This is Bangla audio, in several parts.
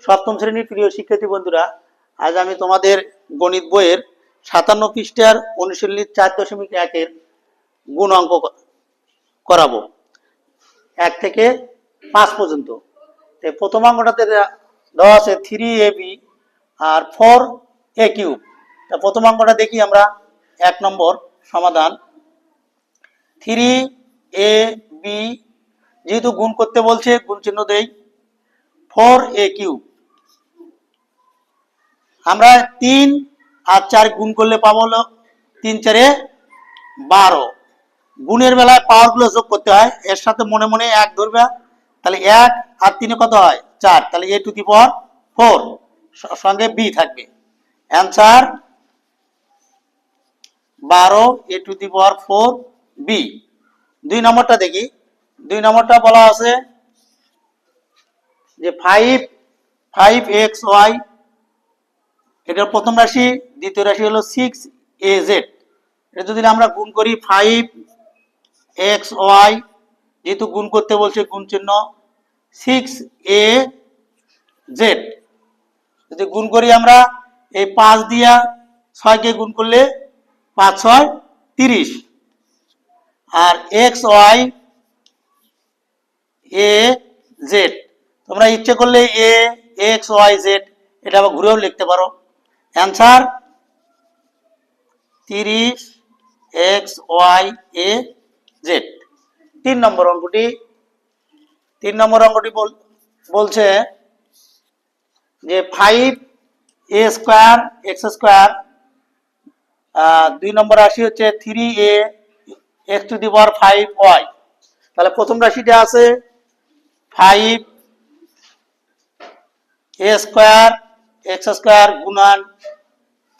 সপ্তম শ্রেণীর প্রিয় শিক্ষার্থী বন্ধুরা, আজ আমি তোমাদের গণিত বইয়ের 57 পৃষ্ঠার অনুশীলনী 4.1 গুণ অঙ্ক করাবো 1 থেকে 5 পর্যন্ত। প্রথম অঙ্কটাতে দেওয়া আছে 3ab আর 4a কিউব। প্রথম অঙ্কটা দেখি আমরা। 1 নম্বর সমাধান। 3ab যেহেতু গুণ করতে বলছে গুণ চিহ্ন দেই। 4a কিউব আমরা 3 আর 4 গুণ করলে পাবো হলো 3 4 12। গুণের বেলায় পাওয়ার গুলো যোগ করতে হয়, এর সাথে মনে মনে 1 ধরবে, তাহলে 1 আর 3 কত হয় 4, তাহলে a টু দি পাওয়ার 4 সঙ্গে b থাকবে। Answer 12 a two the power 4 b। 2 নম্বরটা দেখি। 2 নম্বরটা বলা আছে যে 5xy, এটার প্রথম রাশি, দ্বিতীয় রাশি হলো 6az। এটা যদি আমরা গুণ করি 5xy, যেহেতু গুণ করতে বলছে গুণ চিহ্ন 6az, যদি গুণ করি আমরা এই 5 দিয়া 6 কে গুণ করলে 5 6 30, আর xy az তোমরা ইচ্ছে করলে a x y z এটা আবার ঘুরেও লিখতে পারো। Answer 30 x y a z। 3 নম্বর অঙ্কটি। 3 নম্বর অঙ্কটি বলছে যে 5a স্কয়ার x স্কয়ার, 2 নম্বর রাশি হচ্ছে 3a x two the power 5y। তাহলে প্রথম রাশিটা আছে 5a স্কয়ার x স্কয়ার গুণন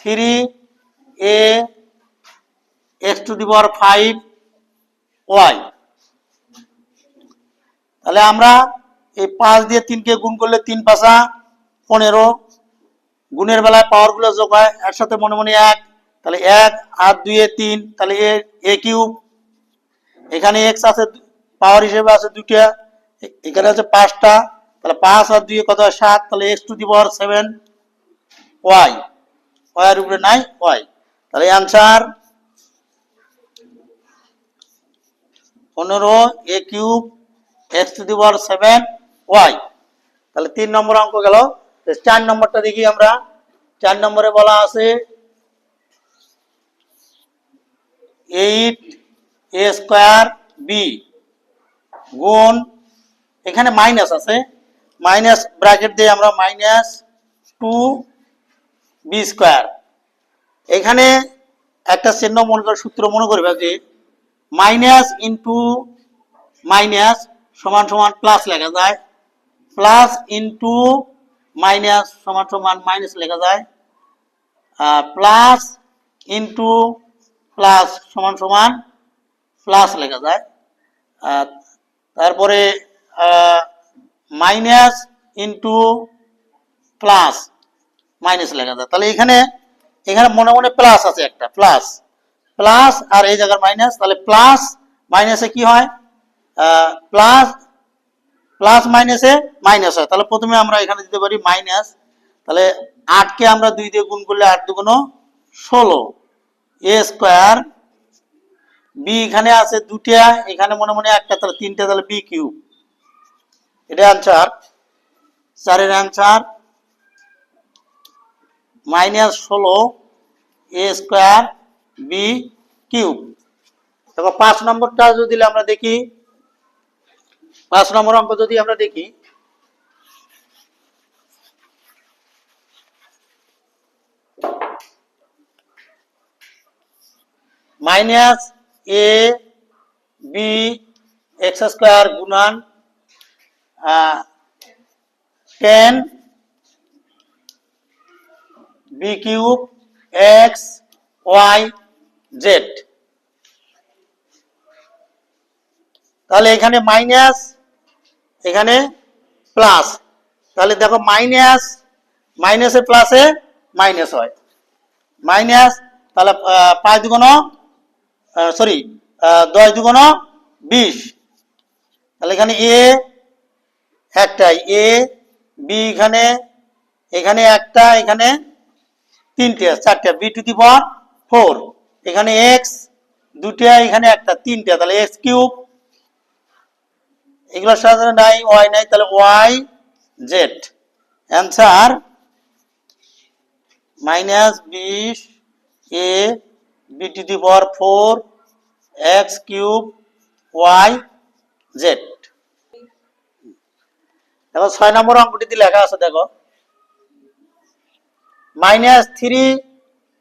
3a x two the power 5y। তাহলে আমরা এই 5 দিয়ে 3 কে গুণ করলে 3 5 15। গুণের বেলায় পাওয়ার গুলো যোগ হয়, এর সাথে মনে মনে 1, তাহলে 1 আর 2 এ 3, তাহলে a কিউব। এখানে x আছে পাওয়ার হিসেবে আছে 2টা, এখানে আছে 5টা, তাহলে 5 আর 2 কত হয় 7, তাহলে x two the power 7 y। y এর উপরে নাই y, তাহলে answer 15 a cube x two the power 7 y। তাহলে 3 নম্বর অঙ্ক গেল। 4 নম্বরটা দেখি আমরা। 4 নম্বরে বলা আছে 8a স্কয়ার b গুণ, এখানে মাইনাস আছে, মাইনাস ব্র্যাকেট দিয়ে আমরা মাইনাস 2b স্কয়ার। এখানে একটা চিহ্ন মনে করে, সূত্র মনে করবে যে মাইনাস ইন্টু মাইনাস সমান সমান প্লাস লেখা যায়, প্লাস ইন্টু মাইনাস সমান সমান মাইনাস লেখা যায়, প্লাস ইন্টু প্লাস সমান সমান প্লাস লেখা যায়, তারপরে মাইনাস ইন্টু প্লাস মাইনাস লেখা যায়। তাহলে এখানে মনে মনে প্লাস আছে, একটা প্লাস প্লাস আর এই জায়গার মাইনাস, তাহলে প্লাস মাইনাসে কি হয়, প্লাস প্লাস মাইনাসে মাইনাস হয়। তাহলে প্রথমে আমরা এখানে দিতে পারি মাইনাস, তাহলে 8 কে আমরা 2 দিয়ে গুণ করলে 8 2 16 a স্কয়ার b, এখানে আছে 2টা, এখানে মনে মনে একটা, তাহলে 3টা, তাহলে b কিউব। এটা অ্যানসার 4 এর answer -16 a square b cube. তারপর 5 নম্বরটা যদি আমরা দেখি, 5 নম্বর অঙ্ক যদি আমরা দেখি, minus a b x square গুণন 10 b cube x y z। তাহলে এখানে মাইনাস, এখানে প্লাস, তাহলে দেখো মাইনাস মাইনাসে প্লাসে মাইনাস হয়, মাইনাস, তাহলে 5 2 সরি 10 2 20, তাহলে এখানে a একটাই, a b এখানে এখানে একটা, এখানে তিনটে, চারটে, বি টু দি পাওয়ার 4, এখানে এক্স দুটা, এখানে একটা, তিনটা, তাহলে এক্স কিউব, এগুলোর সাথে নাই, ওয়াই নাই, তাহলে Y Z. Answer -20 A B two the power 4 X cube Y Z. দেখো 6 নম্বর অঙ্কটিতে লেখা আছে, দেখো -3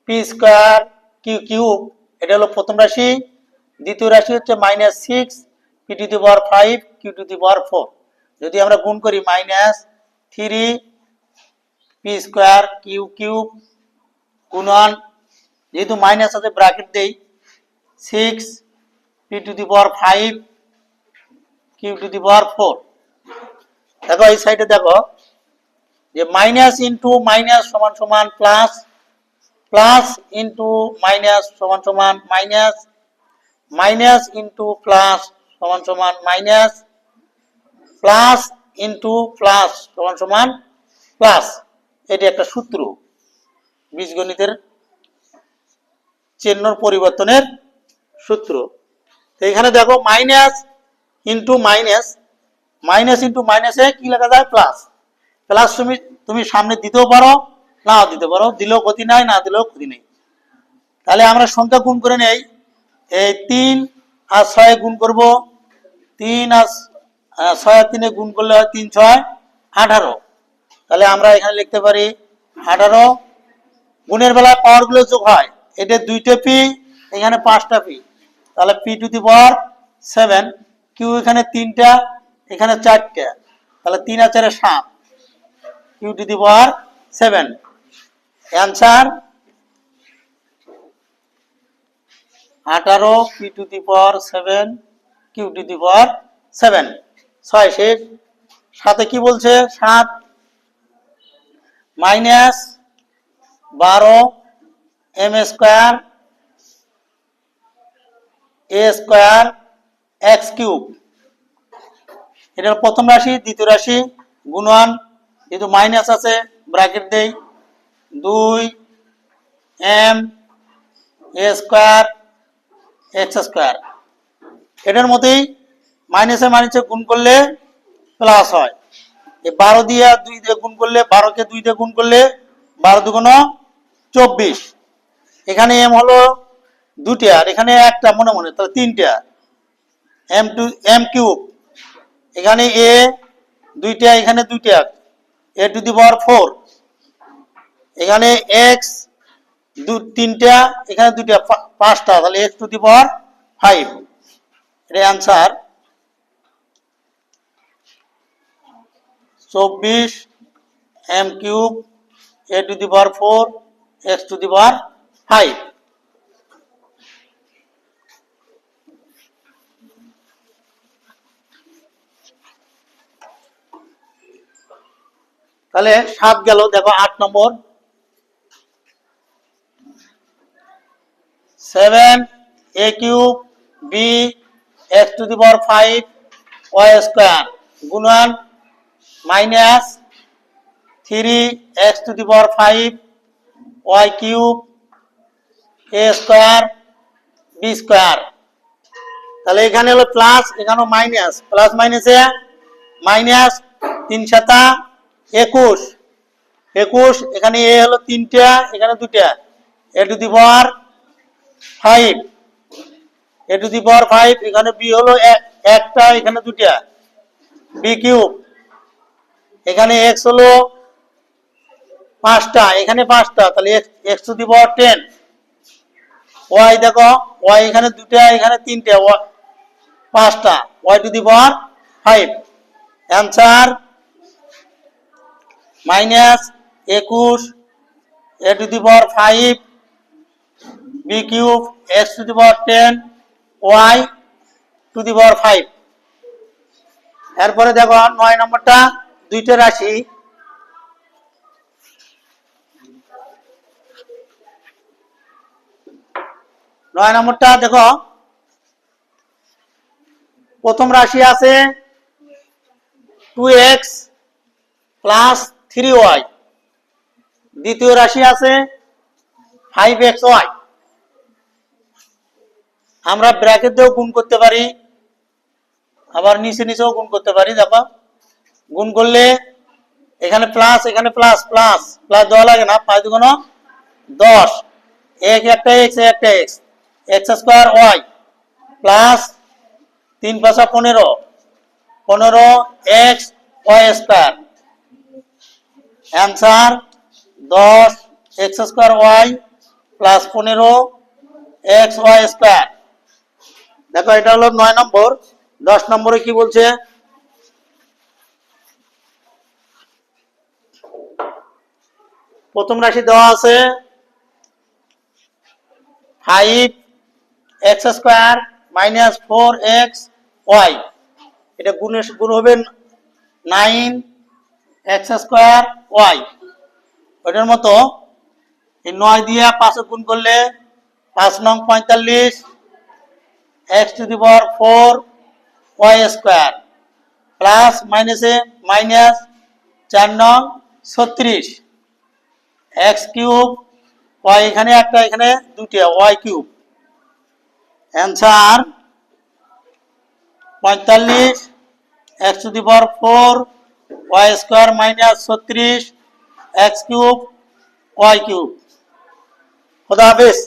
পি স্কোয়ার কিউ কিউব, এটা হলো প্রথম রাশি। দ্বিতীয় রাশি হচ্ছে -6 P to the power 5 Q to the power 4। যদি আমরা গুণ করি -3 পি স্কোয়ার কিউ কিউব গুণন, যেহেতু মাইনাস আছে ব্র্যাকেট দেই, 6 P to the power 5 Q to the power 4। দেখো এই সাইডে দেখো যে মাইনাস ইন্টু মাইনাস সমান সমান প্লাস, প্লাস ইন্টু মাইনাস সমান সমান মাইনাস, মাইনাস ইন্টু প্লাস সমান সমান মাইনাস, প্লাস ইন্টু প্লাস সমান সমান প্লাস। এটি একটা সূত্র, বীজগণিতের চিহ্ন পরিবর্তনের সূত্র। এখানে দেখো minus into minus, minus into মাইনাসে কি লেখা যায়, প্লাস। প্লাস তুমি সামনে দিতেও পারো, নাও দিতে পারো, দিলেও ক্ষতি নাই, না দিলেও ক্ষতি নেই। তাহলে আমরা সংখ্যা গুণ করে নেই, এই 3 আর 6 গুণ করব, 3 আর 6 আর 3 গুণ করলে হয় 3 6 18। তাহলে আমরা এখানে লিখতে পারি 18। গুণের বেলায় পাওয়ার গুলো যোগ হয়, এটা 2টা পি, এখানে 5টা পি, তাহলে P to the power 7, Q এখানে 3টা, এখানে 4টা, তাহলে 3 আর 4 7, Q to the power 7। Answer 18 P to the power 7 Q to the power 7। 6 শেষ। সাথে কি বলছে, 7 -12 M square A square X cube, এটা প্রথম রাশি। দ্বিতীয় রাশি গুণন, যেহেতু মাইনাস আছে ব্র্যাকেট দেই, 2 M A square x square. এটার মধ্যেই মাইনাসে মাইনাসে গুণ করলে প্লাস হয়। এই 12 দিয়ে 2 দিয়ে গুণ করলে, 12কে 2 দিয়ে গুণ করলে 12 দুগুণ 24। এখানে এম হলো 2টা আর এখানে একটা, মনে মনে তাহলে 3টা, এম কিউব। এখানে এ 2টা, এখানে 2টা, এ টু দি পাওয়ার 4। এখানে এক্স 3টা, এখানে 2টা, 5টা, তাহলে এক্স টু দি পাওয়ার 5। এটা answer 24 M cube A to the power 4 X to the power 5। তাহলে 7 গেল। দেখো 8 নম্বর, 7 A cube B X to the power 5 Y square গুণন -3 X to the power 5 Y cube A square B square. তাহলে এখানে হলো প্লাস, এখানে মাইনাস, প্লাস মাইনাসে মাইনাস, 3 7 21, 21, এখানে এ হলো 3টা, এখানে 2টা, এ to the power 5, A to the power 5, এখানে বি হলো একটা, এখানে 2টা, বি কিউব। এখানে এক্স হলো 5টা, এখানে 5টা, তাহলে X to the power 10। Y দেখো, ওয়াই এখানে 2টা, এখানে 3টা, 5টা, Y to the power 5। Answer -21 A to the power 5 B cube X to the power 10 Y to the power 5। এরপরে দেখো 9 নম্বরটা, 2টা রাশি, নয় নম্বরটা দেখো, প্রথম রাশি আছে 2x প্লাস 3y, দ্বিতীয় রাশি আছে 5xy, আমরা ব্র্যাকেট দিয়েও গুণ করতে পারি, আবার নিচে নিচেও গুণ করতে পারি। দেখো গুণ করলে এখানে প্লাস, এখানে প্লাস প্লাস প্লাস দেওয়া লাগে না, 5 দুগুণ 10, একটা এক্স একটা X, X square Y plus 3 × 5 = 15, 15 X Y square, answer 10 X square Y plus 15 X Y square. দেখো এটা হলো 9 নম্বর। 10 নম্বরে কি বলছে, প্রথম রাশি দেওয়া আছে 5x² - 4xy, এটা গুণ হবে 9x²y। ওইটার মতো এই 9 দিয়ে 5 গুণ করলে 5 নং 45 x⁴y² প্লাস মাইনাসে মাইনাস 4 নং 36 x³ y, এখানে একটা এখানে দুইটা y³ answer 45 x⁴ y² - 36 x³ y³। খোদা হাফেজ।